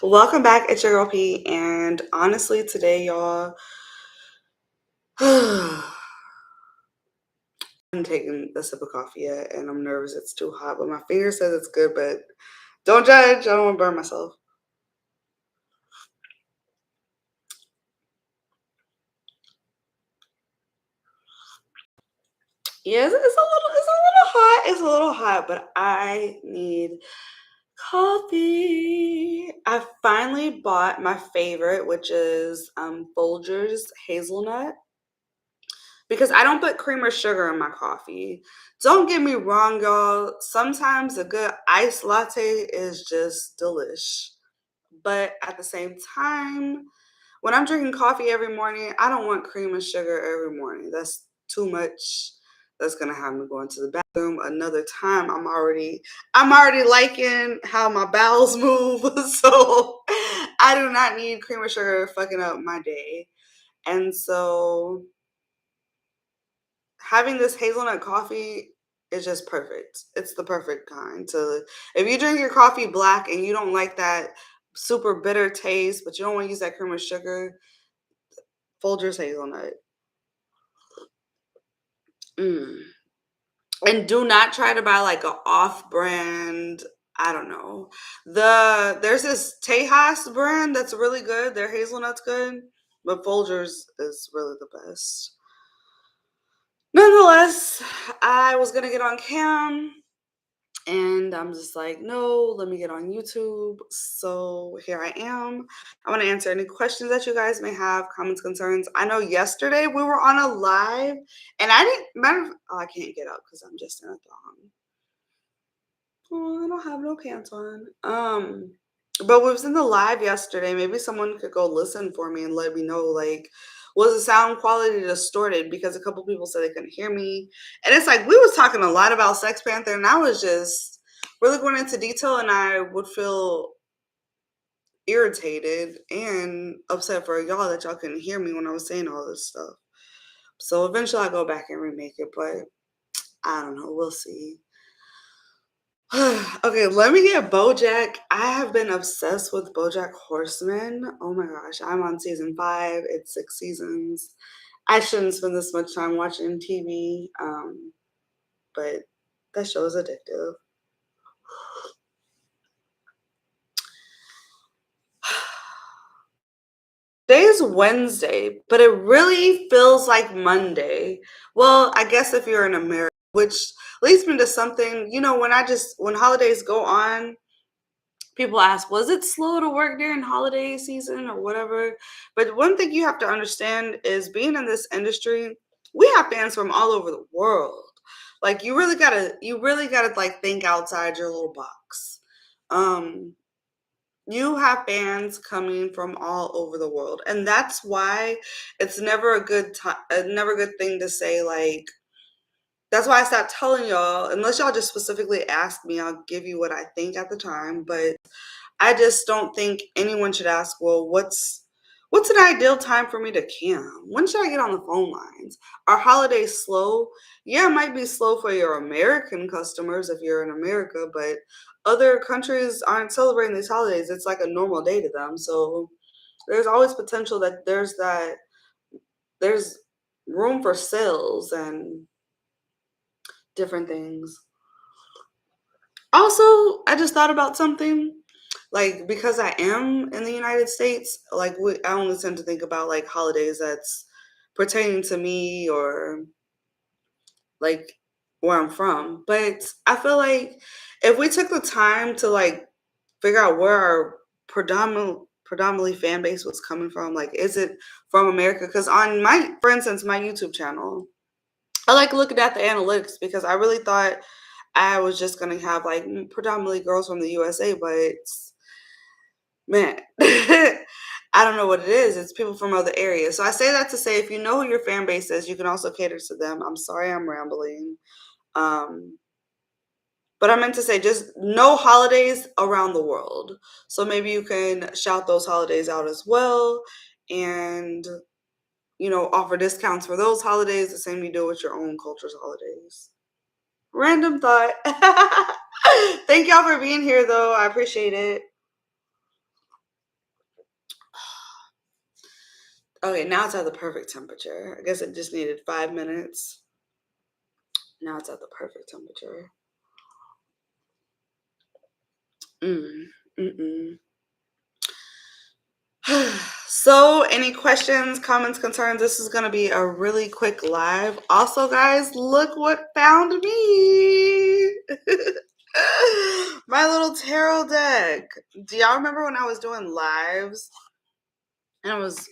Welcome back. It's your girl P, and honestly, today, y'all, I'm taking a sip of coffee yet, and I'm nervous. It's too hot, but my finger says it's good. But don't judge. I don't want to burn myself. Yes, it's a little hot, but I need coffee. I finally bought my favorite, which is Folgers hazelnut. Because I don't put cream or sugar in my coffee. Don't get me wrong, y'all. Sometimes a good iced latte is just delish. But at the same time, when I'm drinking coffee every morning, I don't want cream and sugar every morning. That's too much. That's gonna have me going to the bathroom another time. I'm already liking how my bowels move. So I do not need cream or sugar fucking up my day. And so having this hazelnut coffee is just perfect. It's the perfect kind to if you drink your coffee black and you don't like that super bitter taste, but you don't want to use that cream or sugar, Folgers hazelnut. Mm. And do not try to buy like a off-brand. I don't know. There's this Tejas brand that's really good. Their hazelnut's good, but Folgers is really the best. Nonetheless, I was gonna get on Cam. And I'm just like, no, let me get on YouTube. So here I am. I want to answer any questions that you guys may have, comments, concerns. I know yesterday we were on a live and I didn't oh, I can't get up because I'm just in a thong. Oh, I don't have no pants on. But we was in the live yesterday. Maybe someone could go listen for me and let me know, like, was the sound quality distorted? Because a couple people said they couldn't hear me. And it's like we was talking a lot about Textpanther, and I was just really going into detail, and I would feel irritated and upset for y'all that y'all couldn't hear me when I was saying all this stuff. So eventually I'll go back and remake it, but I don't know. We'll see. Okay, let me get BoJack. I have been obsessed with BoJack Horseman. Oh my gosh, I'm on season 5. It's 6 seasons. I shouldn't spend this much time watching TV, but that show is addictive. Today is Wednesday, but it really feels like Monday. Well, I guess if you're in America, which leads me to something, when holidays go on, people ask, was it slow to work during holiday season or whatever? But one thing you have to understand is being in this industry, we have fans from all over the world. Like you really gotta like think outside your little box. Um, you have fans coming from all over the world, and that's why it's never a good time, never a good thing to say like. That's why I stopped telling y'all, unless y'all just specifically ask me, I'll give you what I think at the time. But I just don't think anyone should ask, well, what's an ideal time for me to cam? When should I get on the phone lines? Are holidays slow? Yeah, it might be slow for your American customers if you're in America, but other countries aren't celebrating these holidays. It's like a normal day to them. So there's always potential that there's room for sales and different things. Also, I just thought about something. Like, because I am in the United States, like, I only tend to think about, like, holidays that's pertaining to me or, like, where I'm from. But I feel like if we took the time to, like, figure out where our predominantly fan base was coming from, like, is it from America? Because for instance, my YouTube channel, I like looking at the analytics because I really thought I was just gonna have like predominantly girls from the USA, but man, I don't know what it is. It's people from other areas. So I say that to say, if you know who your fan base is, you can also cater to them. I'm sorry I'm rambling. Um, but I meant to say just know holidays around the world. So maybe you can shout those holidays out as well and, offer discounts for those holidays, the same you do with your own culture's holidays. Random thought. Thank y'all for being here, though. I appreciate it. Okay, now it's at the perfect temperature. I guess it just needed 5 minutes. Now it's at the perfect temperature. So, any questions, comments, concerns? This is going to be a really quick live. Also, guys, look what found me. My little tarot deck. Do y'all remember when I was doing lives and I was,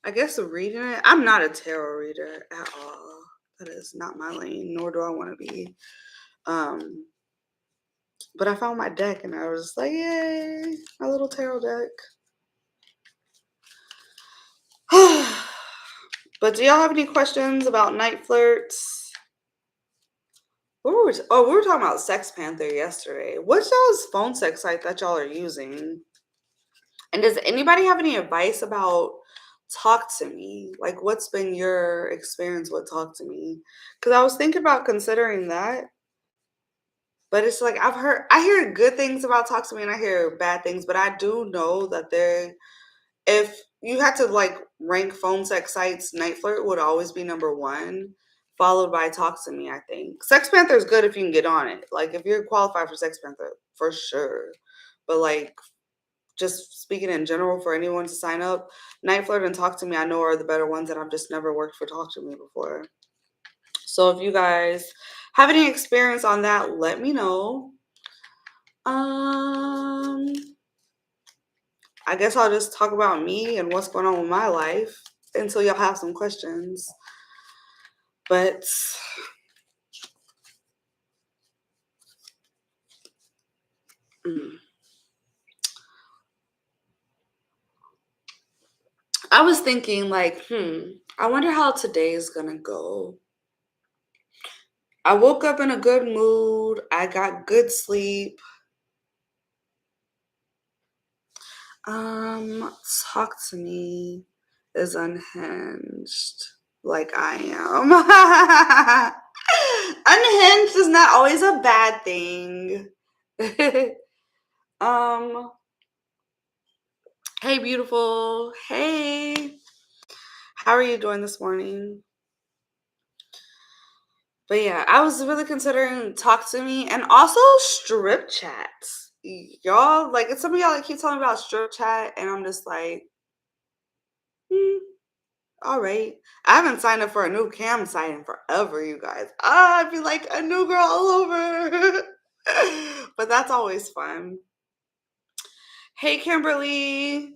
I guess, reading it? I'm not a tarot reader at all. That is not my lane, nor do I want to be. But I found my deck and I was like, yay, my little tarot deck. But do y'all have any questions about Nitelfirt? We were talking about Textpanther yesterday. What's y'all's phone sex site that y'all are using? And does anybody have any advice about Talk to Me? Like, what's been your experience with Talk to Me? Because I was thinking about considering that. But it's like I hear good things about Talk to Me and I hear bad things, but I do know that if you had to like rank phone sex sites, Nitelfirt would always be number one, followed by Talk to Me, I think. Textpanther is good if you can get on it. Like if you're qualified for Textpanther, for sure. But like just speaking in general for anyone to sign up, Nitelfirt and Talk to Me I know are the better ones, and I've just never worked for Talk to Me before. So if you guys have any experience on that, let me know. I guess I'll just talk about me and what's going on with my life until y'all have some questions. But I was thinking like, I wonder how today is gonna go. I woke up in a good mood. I got good sleep. Talk to Me is unhinged like I am. Unhinged is not always a bad thing. Hey, beautiful. Hey. How are you doing this morning? But yeah, I was really considering Talk to Me and also strip chats. Y'all, like, it's some of y'all that keep telling me about strip chat, and I'm just like, all right. I haven't signed up for a new cam site in forever, you guys. I feel like a new girl all over. But that's always fun. Hey, Kimberly.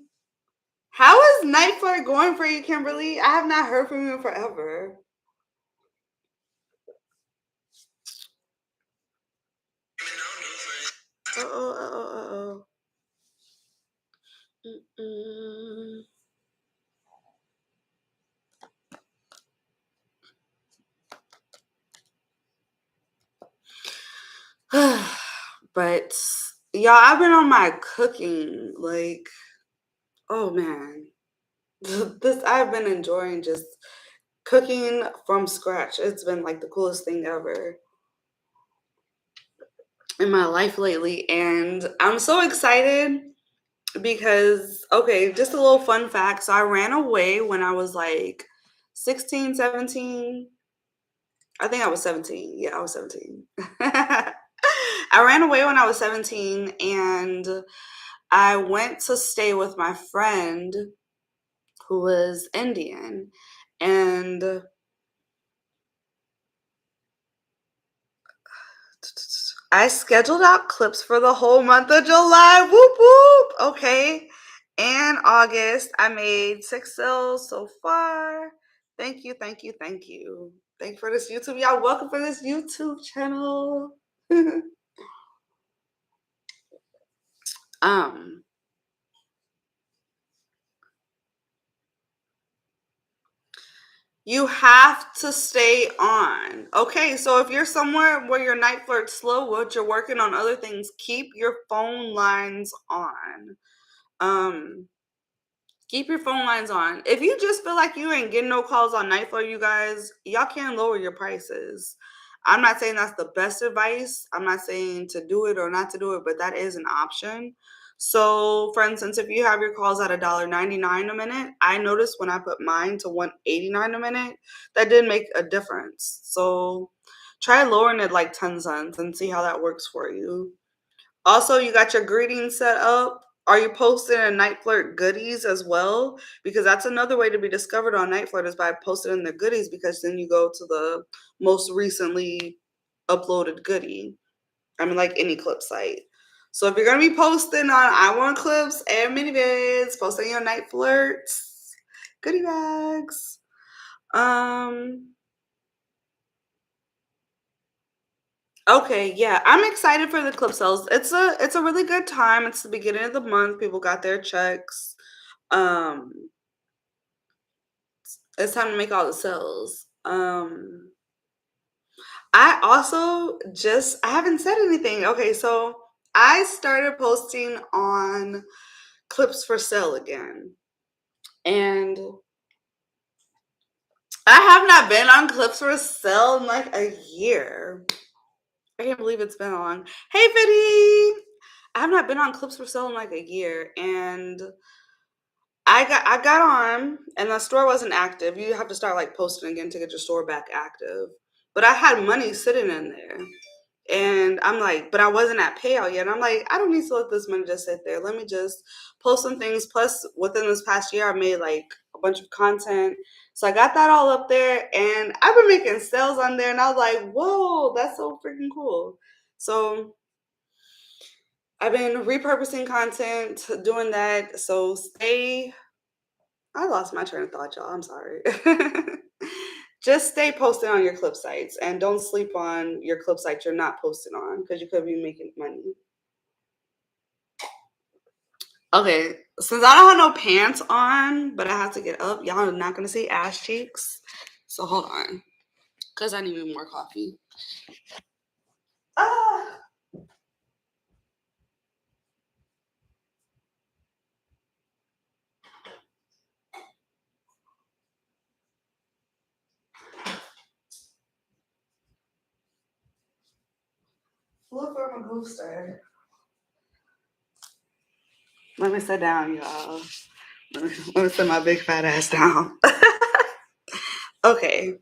How is Nitelfirt going for you, Kimberly? I have not heard from you in forever. Uh-oh. But y'all, I've been on my cooking, like, oh man. I've been enjoying just cooking from scratch. It's been like the coolest thing ever in my life lately. And I'm so excited because, okay, just a little fun fact. So I ran away when I was like 16, 17. I think I was 17. Yeah, I was 17. I ran away when I was 17 and I went to stay with my friend who was Indian. And I scheduled out clips for the whole month of July. Whoop whoop. Okay. And August, I made 6 sales so far. Thank you. Thank you for this YouTube. Y'all welcome for this YouTube channel. You have to stay on. Okay, so if you're somewhere where your Nitelfirt's slow, but you're working on other things, keep your phone lines on. Keep your phone lines on. If you just feel like you ain't getting no calls on Nitelfirt, you guys, y'all can lower your prices. I'm not saying that's the best advice. I'm not saying to do it or not to do it, but that is an option. So, for instance, if you have your calls at $1.99 a minute, I noticed when I put mine to $1.89 a minute, that did make a difference. So, try lowering it like 10 cents and see how that works for you. Also, you got your greetings set up. Are you posting in Nitelfirt goodies as well? Because that's another way to be discovered on Nitelfirt is by posting in the goodies, because then you go to the most recently uploaded goodie. I mean, like any clip site. So if you're gonna be posting on Iwantclips and minivids, posting your Nitelfirts, goodie bags. Okay, yeah, I'm excited for the clip sales. It's a really good time. It's the beginning of the month. People got their checks. Um, it's time to make all the sales. I also I haven't said anything. Okay, so I started posting on Clips4Sale again. And I have not been on Clips4Sale in like a year. I can't believe it's been long. Hey, Fitty! I have not been on Clips4Sale in like a year, and I got on, and the store wasn't active. You have to start like posting again to get your store back active. But I had money sitting in there, and I'm like, but I wasn't at payout yet. And I'm like, I don't need to let this money just sit there. Let me just post some things. Plus, within this past year, I made like a bunch of content, so I got that all up there, and I've been making sales on there, and I was like, whoa, that's so freaking cool. So I've been repurposing content, doing that. So I lost my train of thought, y'all. I'm sorry. Just stay posted on your clip sites and don't sleep on your clip sites you're not posted on, because you could be making money. Okay, since I don't have no pants on, but I have to get up, y'all are not going to see ass cheeks. So hold on, because I need more coffee. Ah. Look where my goose started. Let me sit down, y'all. Let me sit my big fat ass down. Okay.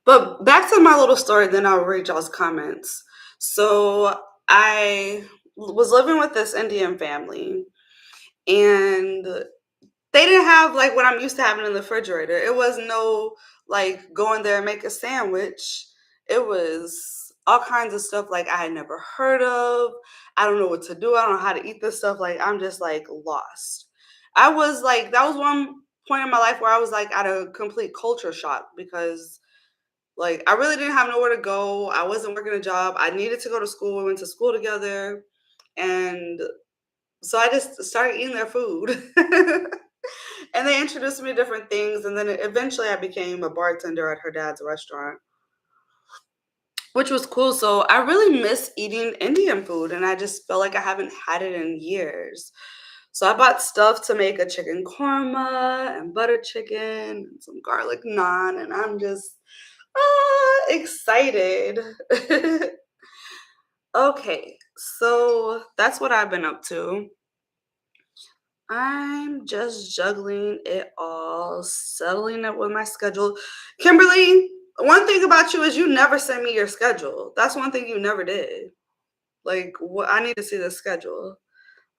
But back to my little story, then I'll read y'all's comments. So I was living with this Indian family, and they didn't have like what I'm used to having in the refrigerator. It was no like going there and make a sandwich. It was all kinds of stuff like I had never heard of. I don't know what to do. I don't know how to eat this stuff. Like I'm just like lost. I was like, that was one point in my life where I was like at a complete culture shock, because like I really didn't have nowhere to go. I wasn't working a job. I needed to go to school. We went to school together. And so I just started eating their food. And they introduced me to different things. And then eventually I became a bartender at her dad's restaurant, which was cool. So I really miss eating Indian food. And I just felt like I haven't had it in years. So I bought stuff to make a chicken korma and butter chicken and some garlic naan. And I'm just excited. Okay, so that's what I've been up to. I'm just juggling it all, settling it with my schedule. Kimberly, one thing about you is you never send me your schedule. That's one thing you never did. Like, what, I need to see the schedule.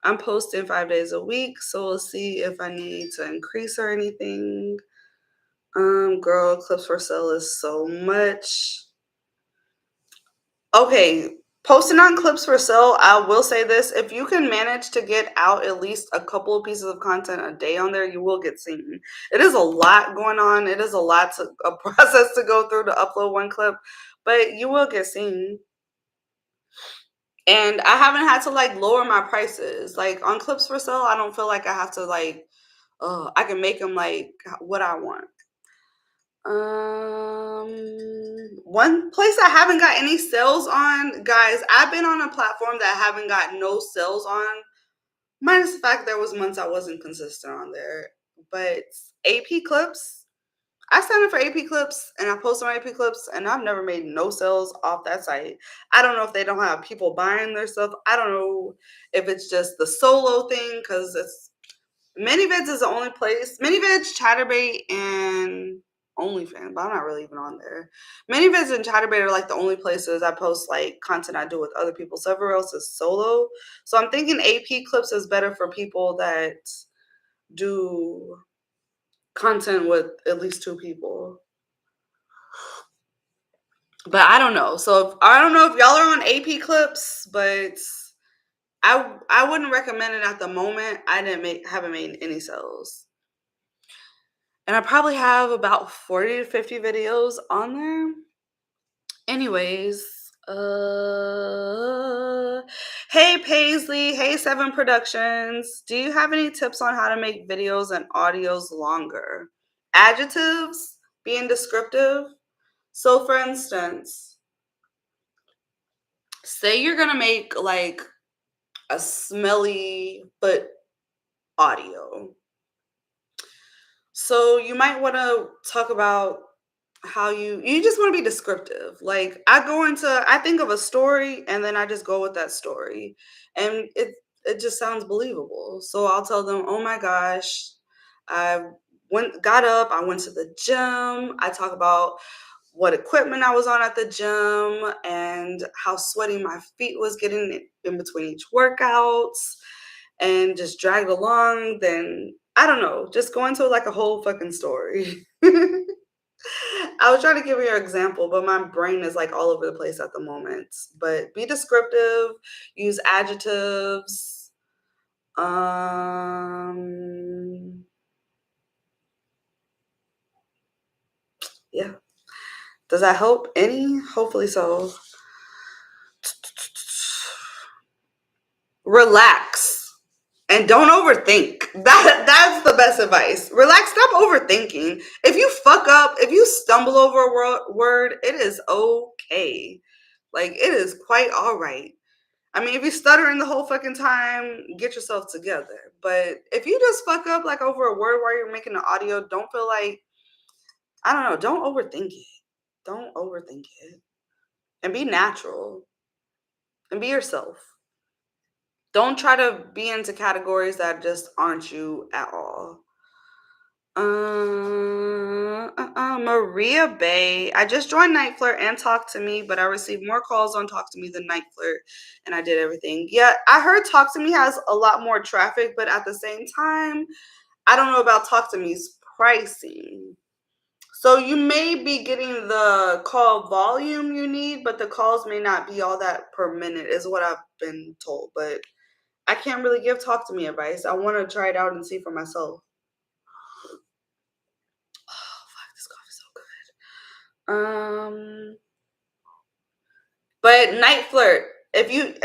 I'm posting 5 days a week, so we'll see if I need to increase or anything. Girl, Clips4Sale is so much. Okay, posting on Clips4Sale, I will say this. If you can manage to get out at least a couple of pieces of content a day on there, you will get seen. It is a lot going on. It is a process to go through to upload one clip, but you will get seen. And I haven't had to like lower my prices. Like on Clips4Sale, I don't feel like I have to like, I can make them like what I want. One place I haven't got any sales on, guys, I've been on a platform that I haven't got no sales on, minus the fact there was months I wasn't consistent on there, but AP Clips, I signed up for Clips and I post on Clips and I've never made no sales off that site. I don't know if they don't have people buying their stuff. I don't know if it's just the solo thing because it's ManyVids is the only place. ManyVids, Chaturbate, and OnlyFans, but I'm not really even on there. ManyVids and Chaturbate are like the only places I post like content I do with other people. So everywhere else is solo. So I'm thinking Clips is better for people that do content with at least 2 people. But I don't know. So I don't know if y'all are on Clips, but I wouldn't recommend it at the moment. I haven't made any sales. And I probably have about 40 to 50 videos on there. Anyways, hey Paisley, hey Seven Productions. Do you have any tips on how to make videos and audios longer? Adjectives, being descriptive. So for instance, say you're gonna make like a smelly foot audio. So you might want to talk about how you just want to be descriptive. Like I think of a story and then I just go with that story and it just sounds believable. So I'll tell them, "Oh my gosh, I got up, I went to the gym." I talk about what equipment I was on at the gym and how sweaty my feet was getting in between each workouts and just dragged along. Then I don't know, just go into like a whole fucking story. I was trying to give you an example, but my brain is like all over the place at the moment. But be descriptive, use adjectives. Yeah. Does that help any? Hopefully so. Relax. And don't overthink. That's the best advice. Relax. Stop overthinking. If you fuck up, if you stumble over a word, it is okay. Like it is quite all right. I mean, if you're stuttering the whole fucking time, get yourself together. But if you just fuck up like over a word while you're making the audio, don't feel like, I don't know, don't overthink it. Don't overthink it. And be natural. And be yourself. Don't try to be into categories that just aren't you at all. Maria Bay. I just joined Nitelfirt and Talk to Me, but I received more calls on Talk to Me than Nitelfirt, and I did everything. Yeah, I heard Talk to Me has a lot more traffic, but at the same time, I don't know about Talk to Me's pricing. So you may be getting the call volume you need, but the calls may not be all that per minute, is what I've been told. But I can't really give Talk to Me advice. I want to try it out and see for myself. Oh, fuck, this coffee is so good. But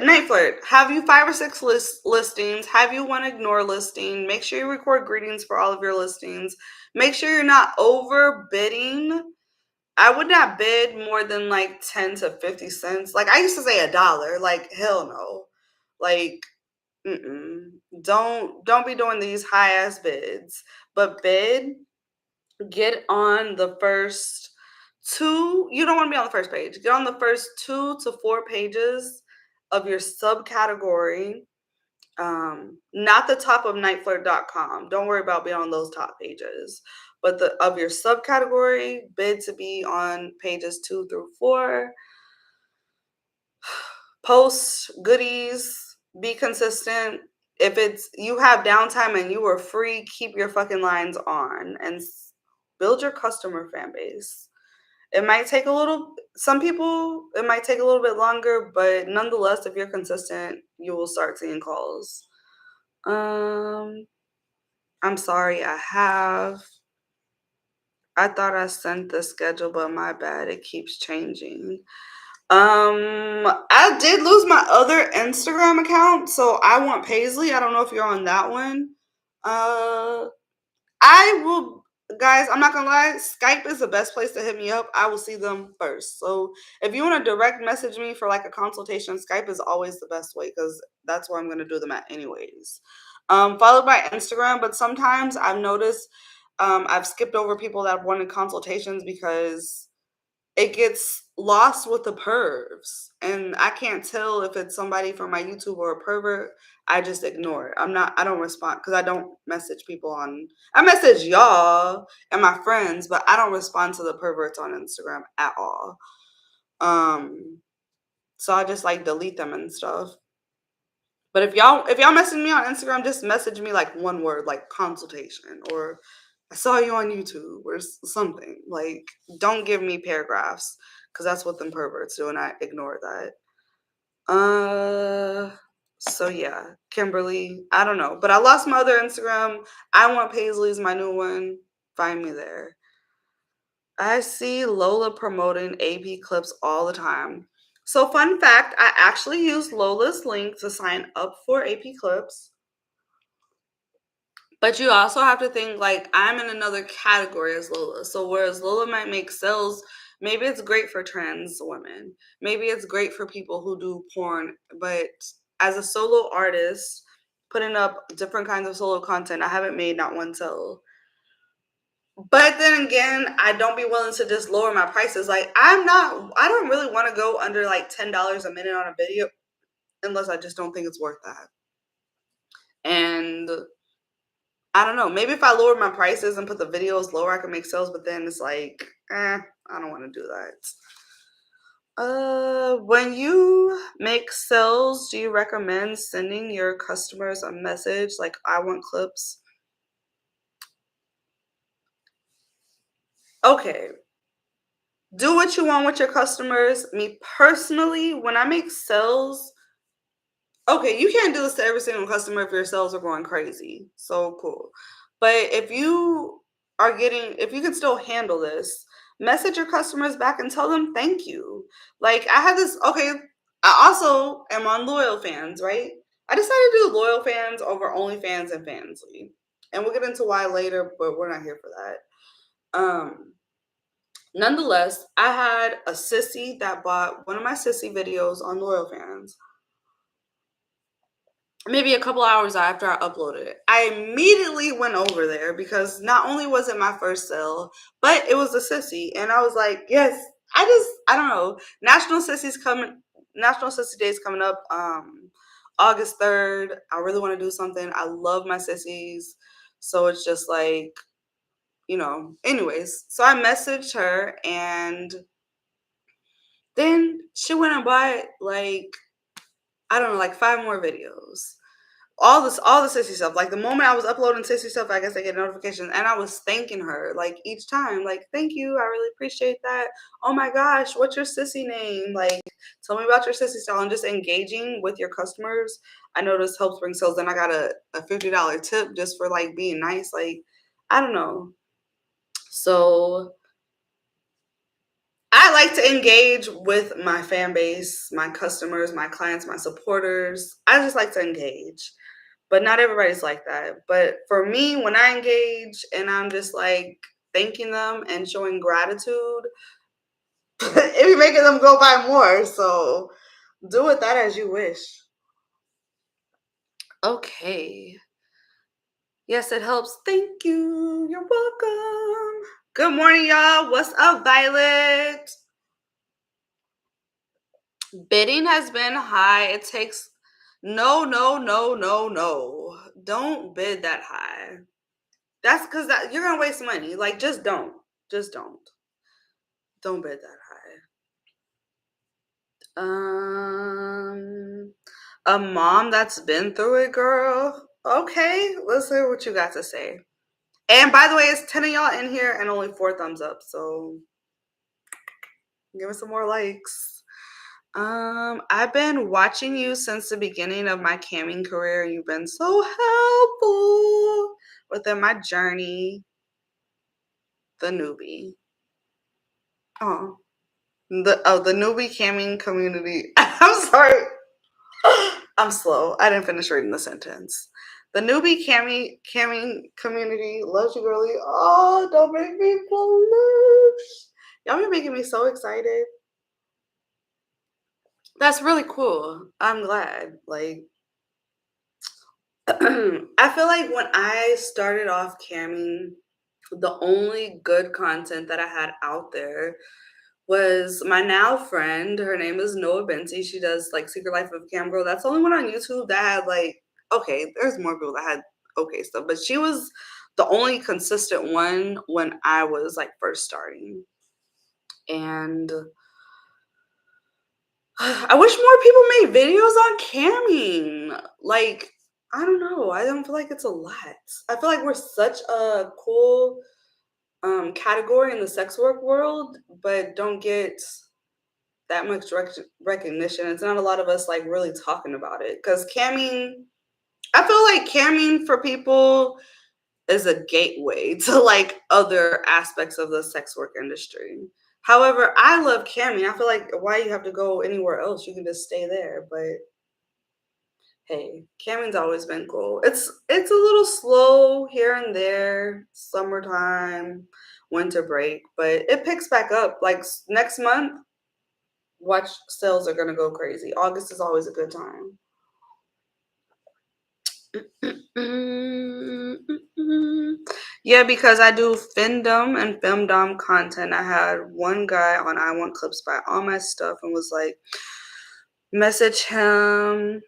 Nitelfirt, have you 5 or 6 listings? Have you one ignore listing? Make sure you record greetings for all of your listings. Make sure you're not overbidding. I would not bid more than like 10 to 50 cents. Like I used to say $1. Like hell no. Like don't be doing these high ass bids. But get on the first 2. You don't want to be on the first page. Get on the first 2 to 4 pages of your subcategory. Not the top of nitelfirt.com. Don't worry about being on those top pages. But of your subcategory, bid to be on pages 2 through 4. Post goodies, be consistent. If you have downtime and you are free, keep your fucking lines on and build your customer fan base. It might take some people, it might take a little bit longer, but nonetheless, if you're consistent, you will start seeing calls. I'm sorry, I thought I sent the schedule, but my bad, it keeps changing. I did lose my other Instagram account, so I want Paisley. I don't know if you're on that one. I will, guys, I'm not gonna lie, Skype is the best place to hit me up. I will see them first. So if you want to direct message me for like a consultation, Skype is always the best way because that's where I'm gonna do them at anyways. Followed by Instagram, but sometimes I've noticed I've skipped over people that wanted consultations because it gets lost with the pervs, and I can't tell if it's somebody from my YouTube or a pervert. I just ignore it. I don't respond because I don't message people on, I message y'all and my friends, but I don't respond to the perverts on Instagram at all. So I just like delete them and stuff. But if y'all message me on Instagram, just message me like one word, like consultation, or I saw you on YouTube, or something. Like, don't give me paragraphs, because that's what them perverts do, and I ignore that. So yeah, Kimberly, I don't know, but I lost my other Instagram. I Want Paisley's my new one. Find me there. I see Lola promoting AP Clips all the time. So fun fact, I actually used Lola's link to sign up for AP Clips. But you also have to think, like, I'm in another category as Lola. So whereas Lola might make sales, maybe it's great for trans women. Maybe it's great for people who do porn. But as a solo artist, putting up different kinds of solo content, I haven't made not one sale. But then again, I don't be willing to just lower my prices. Like, I don't really want to go under like $10 a minute on a video unless I just don't think it's worth that. And I don't know. Maybe if I lower my prices and put the videos lower, I can make sales. But then it's like, I don't want to do that. When you make sales, do you recommend sending your customers a message like Iwantclips? Okay. Do what you want with your customers. Me personally, when I make sales, okay, you can't do this to every single customer if your sales are going crazy. So cool. But if you can still handle this, message your customers back and tell them thank you. Like, I had this, okay, I also am on Loyal Fans, right? I decided to do Loyal Fans over OnlyFans and Fansly. And we'll get into why later, but we're not here for that. Nonetheless, I had a sissy that bought one of my sissy videos on Loyal Fans. Maybe a couple hours after I uploaded it, I immediately went over there because not only was it my first sale, but it was a sissy. And I was like, yes, I don't know. National Sissy Day is coming up August 3rd. I really want to do something. I love my sissies. So it's just like, anyways. So I messaged her, and then she went and bought like, I don't know, like 5 more videos. All the sissy stuff. Like, the moment I was uploading sissy stuff, I guess I get notifications, and I was thanking her like each time, like, thank you, I really appreciate that. Oh my gosh, what's your sissy name? Like, tell me about your sissy style, and just engaging with your customers. I know this helps bring sales. Then I got a $50 tip just for like being nice. Like, I don't know. So I like to engage with my fan base, my customers, my clients, my supporters. I just like to engage. But not everybody's like that. But for me, when I engage and I'm just like thanking them and showing gratitude, it be making them go buy more. So do with that as you wish. Okay. Yes, it helps. Thank you. You're welcome. Good morning, y'all. What's up, Violet? Bidding has been high. It takes no. Don't bid that high. That's because you're gonna waste money. Like, just don't. Just don't. Don't bid that high. A mom that's been through it, girl. Okay, let's hear what you got to say. And by the way, it's 10 of y'all in here and only 4 thumbs up. So give us some more likes. I've been watching you since the beginning of my camming career. You've been so helpful within my journey. The newbie. Oh. The newbie camming community. I'm sorry. I'm slow. I didn't finish reading the sentence. The newbie camming community loves you, girly. Oh, don't make me blush. Y'all be making me so excited. That's really cool. I'm glad. Like, I feel like when I started off camming, The only good content that I had out there was my now friend. Her name is Noah Benty. She does like Secret Life of CAmgirl. That's the only one on YouTube that had like, okay, there's more people that had okay stuff, but she was the only consistent one when I was like first starting. And I wish more people made videos on camming. Like, I don't know. I don't feel like it's a lot. I feel like we're such a cool category in the sex work world, but don't get that much recognition. It's not a lot of us like really talking about it because camming. I feel like camming for people is a gateway to like other aspects of the sex work industry. However, I love camming. I feel like why you have to go anywhere else? You can just stay there. But hey, camming's always been cool. It's a little slow here and there, summertime, winter break, but it picks back up. Like next month, watch sales are gonna go crazy. August is always a good time. Yeah, because I do findom and femdom content. I had one guy on Iwantclips buy all my stuff and was like, message him.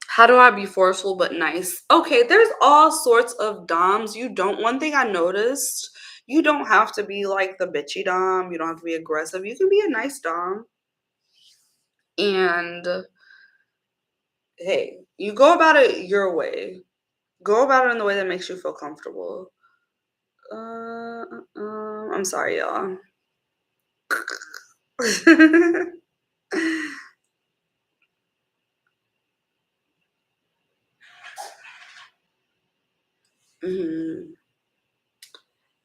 How do I be forceful but nice? Okay, there's all sorts of doms. One thing I noticed, you don't have to be like the bitchy dom. You don't have to be aggressive. You can be a nice dom. And hey, you go about it your way. Go about it in the way that makes you feel comfortable. I'm sorry, y'all. Mhm.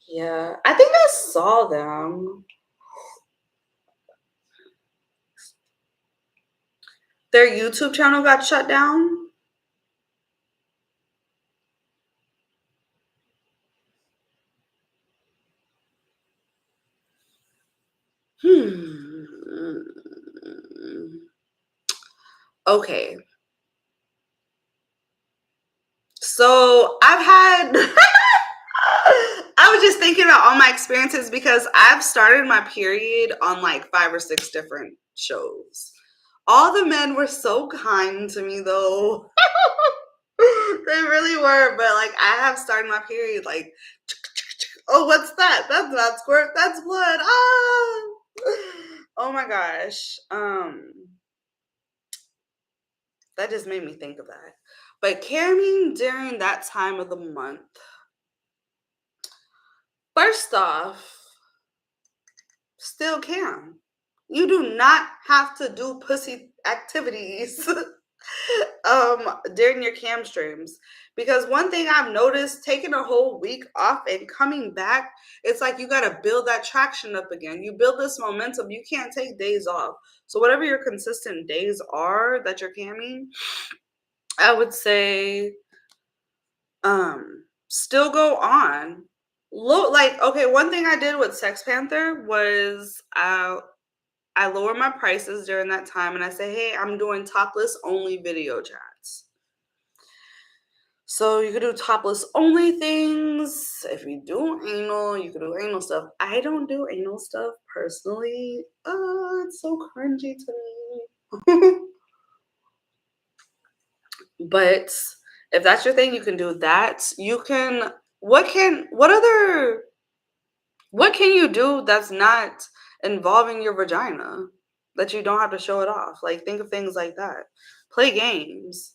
Yeah, I think I saw them. Their YouTube channel got shut down. Hmm. Okay. So I've had I was just thinking about all my experiences because I've started my period on like 5 or 6 different shows. All the men were so kind to me though. They really were, but like I have started my period like oh, what's that? That's not squirt, that's blood. Ah. Oh my gosh. That just made me think of that. But camming during that time of the month, first off, still cam. You do not have to do pussy activities during your cam streams. Because one thing I've noticed, taking a whole week off and coming back, it's like you gotta build that traction up again. You build this momentum. You can't take days off. So whatever your consistent days are that you're camming, I would say still go on. Look like okay, one thing I did with Textpanther was I lower my prices during that time and I say, hey, I'm doing topless only video chats. So you could do topless only things. If you do anal, you could do anal stuff. I don't do anal stuff personally. It's so cringy to me. But if that's your thing, you can do that. You can what can you do that's not involving your vagina that you don't have to show it off? Like think of things like that. Play games.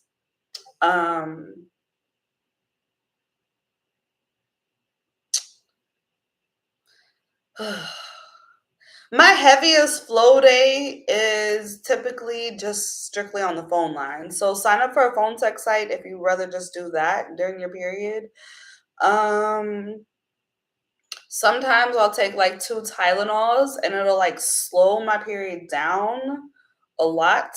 Um my heaviest flow day is typically just strictly on the phone line. So sign up for a phone sex site if you rather just do that during your period. Um Sometimes I'll take like 2 Tylenols and it'll like slow my period down a lot.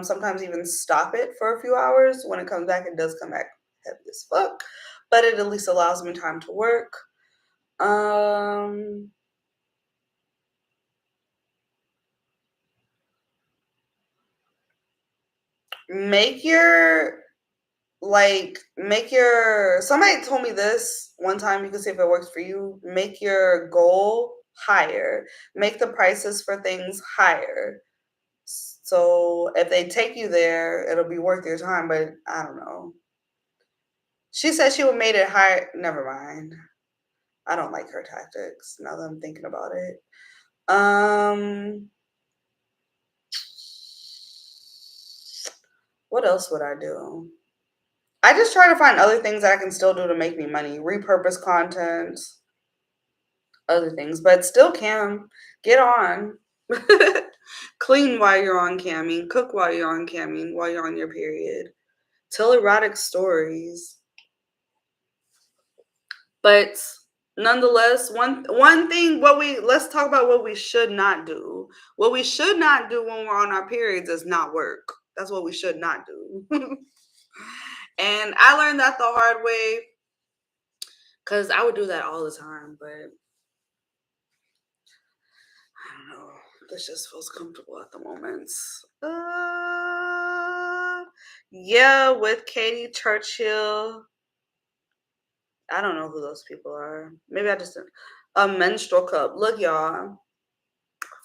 Sometimes even stop it for a few hours. When it comes back, it does come back heavy as fuck, but it at least allows me time to work. Um, make your like make your, somebody told me this one time, you can see if it works for you. Make your goal higher. Make the prices for things higher. So if they take you there, it'll be worth your time, but I don't know. She said she would made it higher. Never mind. I don't like her tactics now that I'm thinking about it. What else would I do? I just try to find other things that I can still do to make me money. Repurpose content, other things, but still cam. Get on. Clean while you're on camming. Cook while you're on camming, while you're on your period. Tell erotic stories. But nonetheless, one thing, let's talk about what we should not do. What we should not do when we're on our periods is not work. That's what we should not do. And I learned that the hard way because I would do that all the time, but I don't know. This just feels comfortable at the moment. Yeah, with Katie Churchill. I don't know who those people are. Maybe I just a menstrual cup. Look, y'all.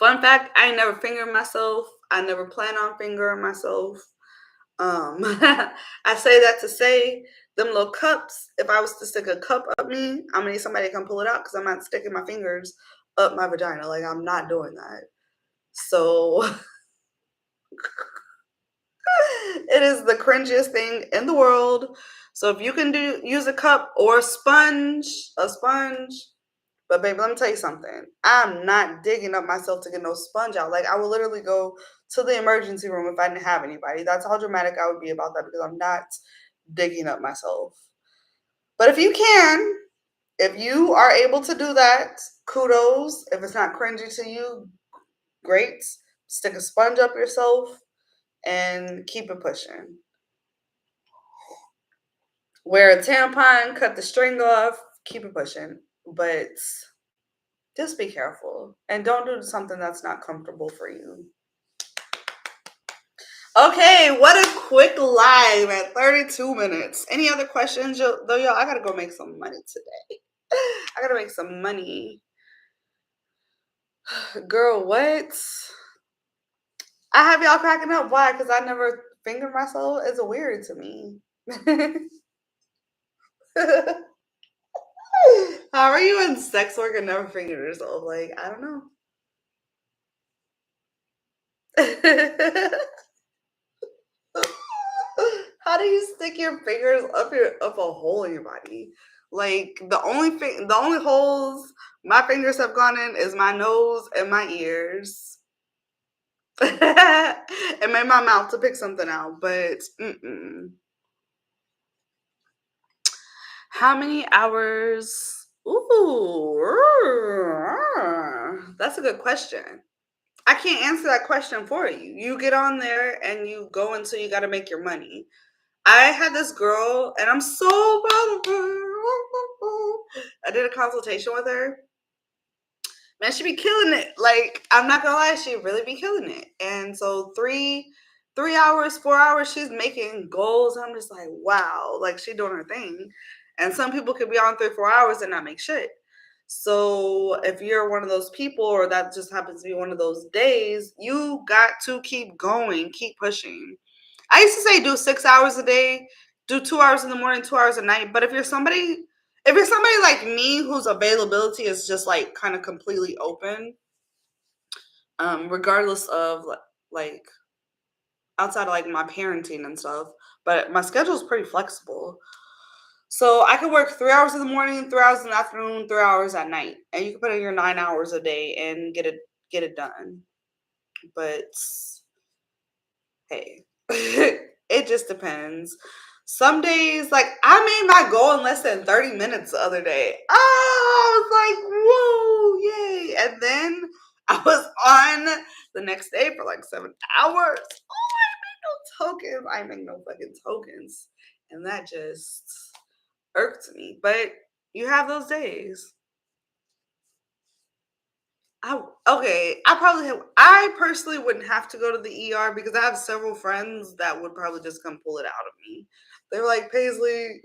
Fun fact: I ain't never fingered myself. I never plan on fingering myself. I say that to say them little cups. If I was to stick a cup up me, I'm gonna need somebody to come pull it out because I'm not sticking my fingers up my vagina. Like I'm not doing that. So it is the cringiest thing in the world. So if you can use a cup or a sponge, but baby, let me tell you something. I'm not digging up myself to get no sponge out. Like I would literally go to the emergency room if I didn't have anybody. That's how dramatic I would be about that because I'm not digging up myself. But if you can, if you are able to do that, kudos. If it's not cringy to you, great. Stick a sponge up yourself and keep it pushing. Wear a tampon, cut the string off, keep it pushing. But just be careful and don't do something that's not comfortable for you. Okay, what a quick live at 32 minutes. Any other questions? Though, y'all, I gotta go make some money today. I gotta make some money. Girl, what? I have y'all cracking up. Why? Because I never fingered myself. It's weird to me. How are you in sex work and never fingered yourself? Like, I don't know. How do you stick your fingers up a hole in your body? Like the only holes my fingers have gone in is my nose and my ears. And made my mouth to pick something out, but how many hours? Ooh, that's a good question. I can't answer that question for you. You get on there and you go until you got to make your money. I had this girl, and I'm so proud of her. I did a consultation with her. Man, she be killing it. Like, I'm not gonna lie, she really be killing it. And so 3 hours, 4 hours, she's making goals. I'm just like, wow, like she doing her thing. And some people could be on 3-4 hours and not make shit. So if you're one of those people, or that just happens to be one of those days, you got to keep going, keep pushing. I used to say do 6 hours a day, do 2 hours in the morning, 2 hours at night. But if you're somebody like me whose availability is just like kind of completely open, regardless of like outside of like my parenting and stuff, but my schedule is pretty flexible. So I could work 3 hours in the morning, 3 hours in the afternoon, 3 hours at night, and you can put in your 9 hours a day and get it done. But hey, it just depends. Some days, like I made my goal in less than 30 minutes the other day. Oh, I was like, whoa, yay. And then I was on the next day for like 7 hours. Oh, I make no tokens. I make no fucking tokens. And that just irked me. But you have those days. I personally wouldn't have to go to the ER because I have several friends that would probably just come pull it out of me. They're like, Paisley,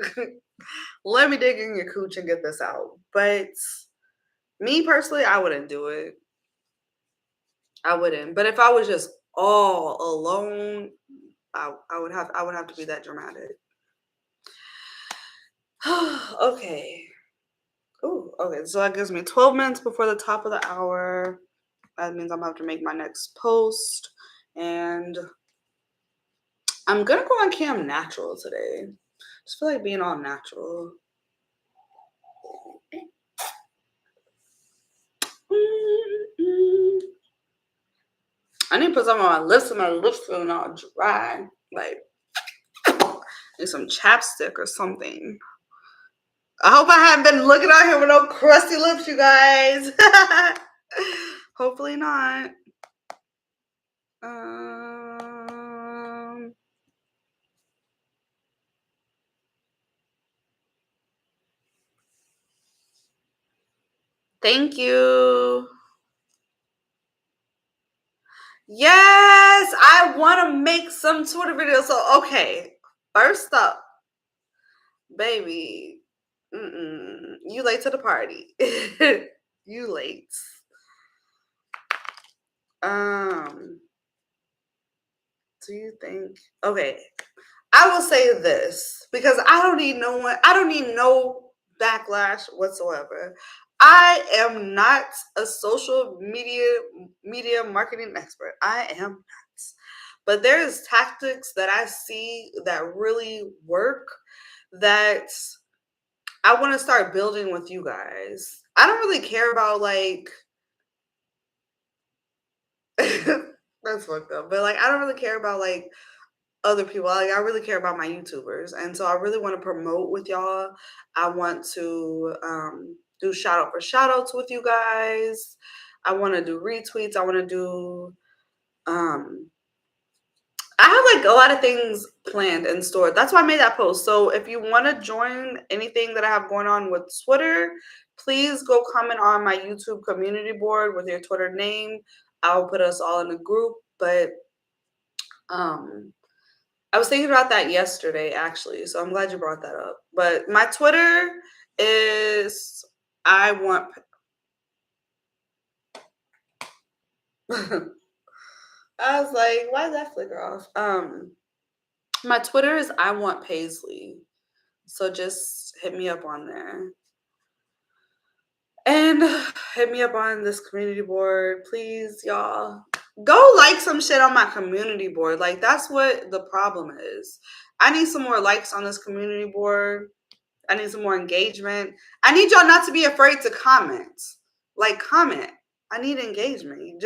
let me dig in your cooch and get this out. But me personally, I wouldn't do it. I wouldn't. But if I was just all alone, I would have to be that dramatic. Okay. Oh, okay. So that gives me 12 minutes before the top of the hour. That means I'm gonna have to make my next post. And I'm gonna go on Cam Natural today. Just feel like being all natural. I need to put some on my lips and my lips feeling all dry. Like, need some chapstick or something. I hope I haven't been looking out here with no crusty lips, you guys. Hopefully not. Thank you. Yes, I want to make some sort of video. So, okay, first up, baby, you late to the party. You late. Do you think? Okay, I will say this because I don't need no backlash whatsoever. I am not a social media marketing expert. I am not. But there's tactics that I see that really work that I want to start building with you guys. I don't really care about like that's fucked up, but like I don't really care about like other people. Like I really care about my YouTubers, and so I really want to promote with y'all. I want to do shout outs with you guys. I want to do retweets. I want to do I have like a lot of things planned and stored. That's why I made that post. So if you want to join anything that I have going on with Twitter, please go comment on my YouTube community board with your Twitter name. I'll put us all in a group. But I was thinking about that yesterday, actually. So I'm glad you brought that up. But my Twitter is I want. I was like, why did that flicker off? My Twitter is I want Paisley. So just hit me up on there. And hit me up on this community board, please, y'all. Go like some shit on my community board. Like, that's what the problem is. I need some more likes on this community board. I need some more engagement. I need y'all not to be afraid to comment. Like, comment. I need engagement.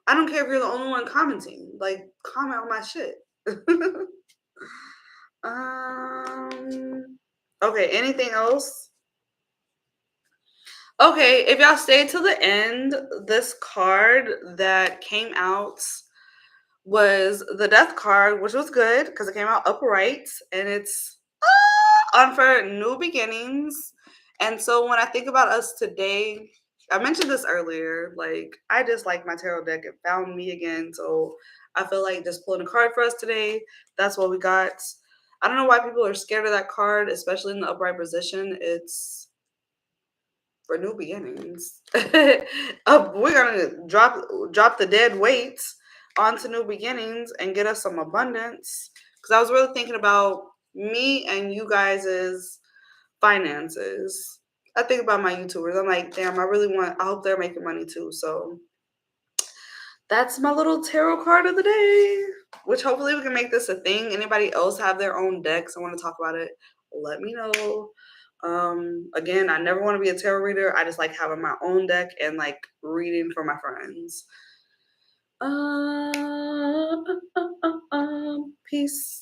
I don't care if you're the only one commenting. Like, comment on my shit. Okay, anything else? Okay, if y'all stayed till the end, this card that came out was the death card, which was good because it came out upright and it's on for new beginnings. And so when I think about us today, I mentioned this earlier, like I just like my tarot deck. It found me again. So I feel like just pulling a card for us today. That's what we got. I don't know why people are scared of that card, especially in the upright position. It's for new beginnings. We're gonna drop the dead weight onto new beginnings and get us some abundance. Because I was really thinking about me and you guys' finances. I think about my YouTubers. I'm like, damn, I hope they're making money too. So that's my little tarot card of the day, which hopefully we can make this a thing. Anybody else have their own decks? I want to talk about it. Let me know. Again, I never want to be a tarot reader. I just like having my own deck and like reading for my friends. Peace.